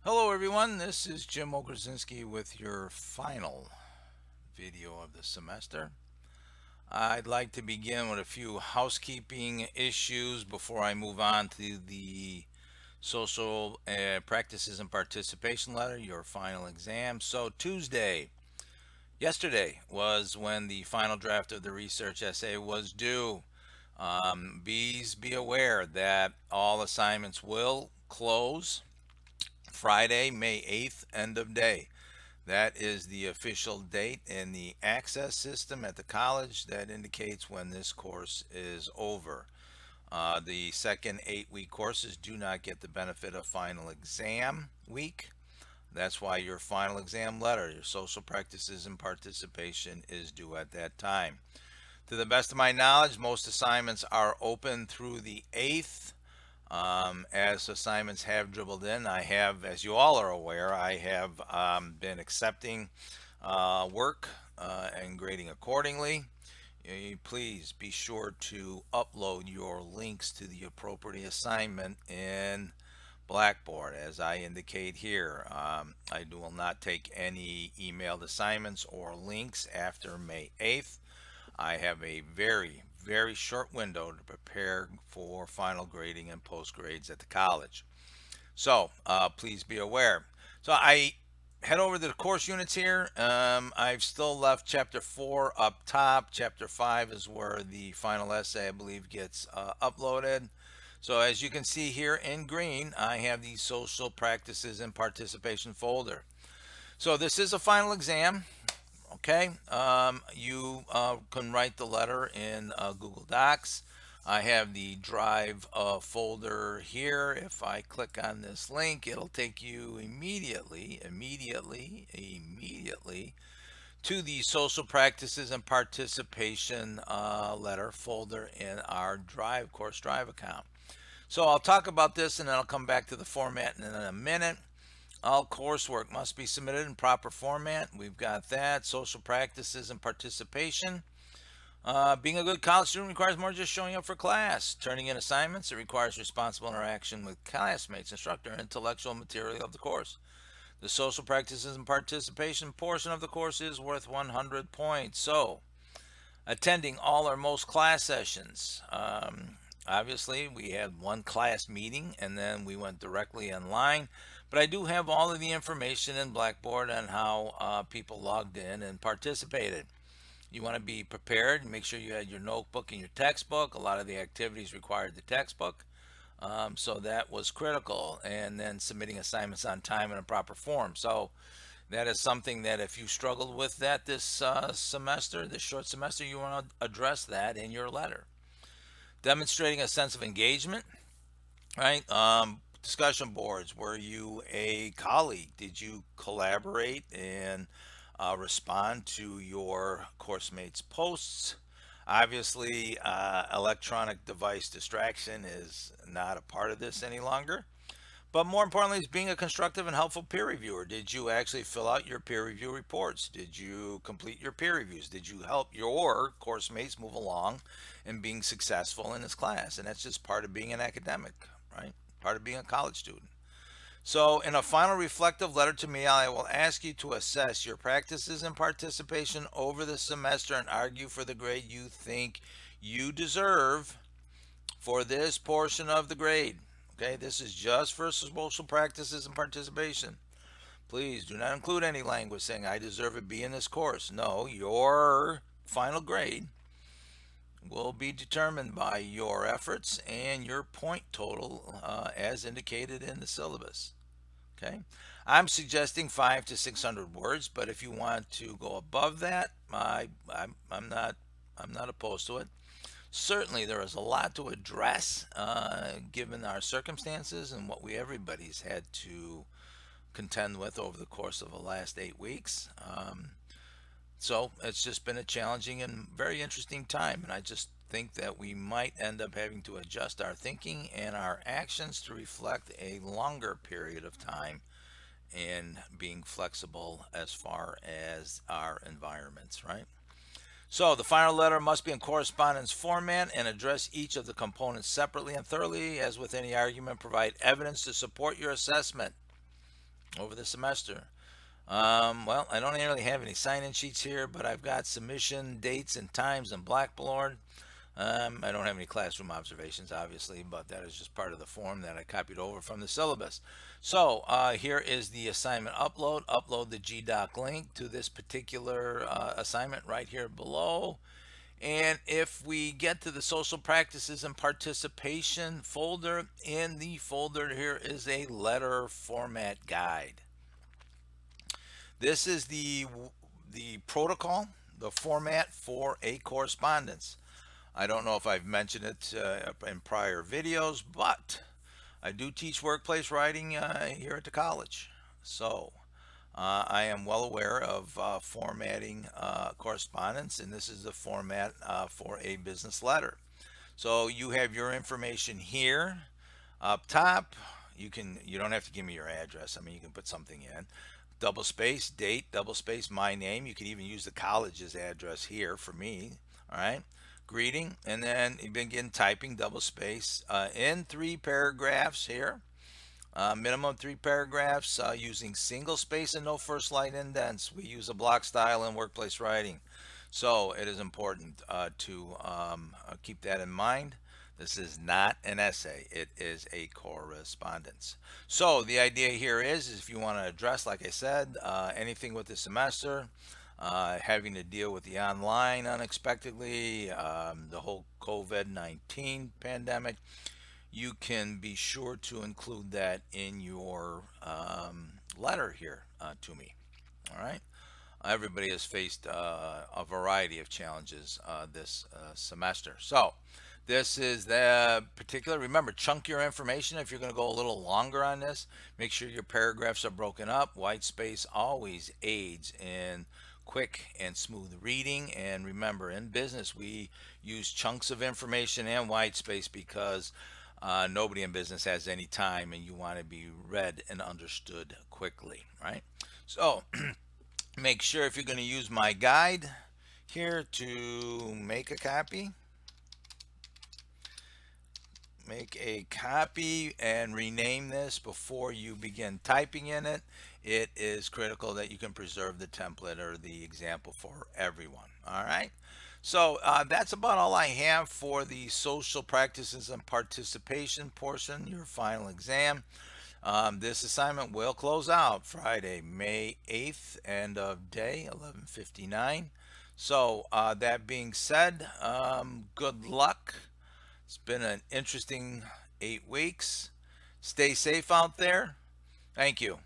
Hello everyone, this is Jim Ograzinski with your final video of the semester. I'd like to begin with a few housekeeping issues before I move on to the social practices and participation letter, your final exam. So yesterday was when the final draft of the research essay was due. Bees be aware that all assignments will close Friday, May 8th, end of day. That is the official date in the access system at the college that indicates when this course is over. The second 8-week courses do not get the benefit of final exam week. That's why your final exam letter, your social practices and participation, is due at that time. To the best of my knowledge, most assignments are open through the 8th. As assignments have dribbled in, I have, as you all are aware, I have been accepting work and grading accordingly. Please be sure to upload your links to the appropriate assignment in Blackboard, as I indicate here. I will not take any emailed assignments or links after May 8th. I have a very short window to prepare for final grading and post grades at the college. So please be aware. So I head over to the course units here. I've still left chapter 4 up top. Chapter 5 is where the final essay, I believe, gets uploaded. So as you can see here in green, I have the social practices and participation folder. So this is a final exam. Okay, you can write the letter in Google Docs. I have the Drive folder here. If I click on this link, it'll take you immediately to the social practices and participation letter folder in our Course Drive account. So I'll talk about this and then I'll come back to the format in a minute. All coursework must be submitted in proper format. We've got that. Social practices and participation. Being a good college student requires more than just showing up for class. Turning in assignments, it requires responsible interaction with classmates, instructor, and intellectual material of the course. The social practices and participation portion of the course is worth 100 points. So, attending all or most class sessions. Obviously, we had one class meeting and then we went directly online. But I do have all of the information in Blackboard on how people logged in and participated. You want to be prepared. Make sure you had your notebook and your textbook. A lot of the activities required the textbook. So that was critical. And then submitting assignments on time in a proper form. So that is something that if you struggled with that this semester, this short semester, you want to address that in your letter. Demonstrating a sense of engagement, right? Discussion boards. Were you a colleague? Did you collaborate and respond to your course mates' posts? Obviously, electronic device distraction is not a part of this any longer. But more importantly, is being a constructive and helpful peer reviewer. Did you actually fill out your peer review reports? Did you complete your peer reviews? Did you help your course mates move along and being successful in this class? And that's just part of being an academic, right? Part of being a college student. So, in a final reflective letter to me, I will ask you to assess your practices and participation over the semester and argue for the grade you think you deserve for this portion of the grade. Okay, this is just for social practices and participation. Please do not include any language saying I deserve a B in this course. No, your final grade will be determined by your efforts and your point total as indicated in the syllabus. Okay, I'm suggesting 500 to 600 words, but if you want to go above that, I'm not opposed to it. Certainly, there is a lot to address given our circumstances and what everybody's had to contend with over the course of the last 8 weeks. So it's just been a challenging and very interesting time, and I just think that we might end up having to adjust our thinking and our actions to reflect a longer period of time and being flexible as far as our environments, right? So the final letter must be in correspondence format and address each of the components separately and thoroughly. As with any argument, provide evidence to support your assessment. over the semester. Well, I don't really have any sign-in sheets here, but I've got submission dates and times in Blackboard. I don't have any classroom observations, obviously, but that is just part of the form that I copied over from the syllabus. So here is the assignment upload. Upload the GDoc link to this particular assignment right here below. And if we get to the social practices and participation folder, in the folder here is a letter format guide. This is the protocol, the format for a correspondence. I don't know if I've mentioned it in prior videos, but I do teach workplace writing here at the college. So I am well aware of formatting correspondence, and this is the format for a business letter. So you have your information here up top. You don't have to give me your address. I mean, you can put something in. Double space date, double space my name. You can even use the college's address here for me. All right. Greeting, and then you begin typing double space in 3 paragraphs here. Minimum 3 paragraphs using single space and no first line indents. We use a block style in workplace writing. So it is important to keep that in mind. This is not an essay, it is a correspondence. So the idea here is if you want to address, like I said, anything with the semester, having to deal with the online unexpectedly, the whole COVID-19 pandemic, you can be sure to include that in your letter here to me. All right. Everybody has faced a variety of challenges this semester. So, this is the particular. Remember, chunk your information if you're going to go a little longer on this. Make sure your paragraphs are broken up. White space always aids in quick and smooth reading. And remember, in business, we use chunks of information and white space because nobody in business has any time and you want to be read and understood quickly, right? So, make sure if you're going to use my guide here to make a copy and rename this before you begin typing in it. It is critical that you can preserve the template or the example for everyone. All right. So that's about all I have for the social practices and participation portion, your final exam. This assignment will close out Friday, May 8th, end of day, 11:59. So that being said, good luck. It's been an interesting 8 weeks. Stay safe out there. Thank you.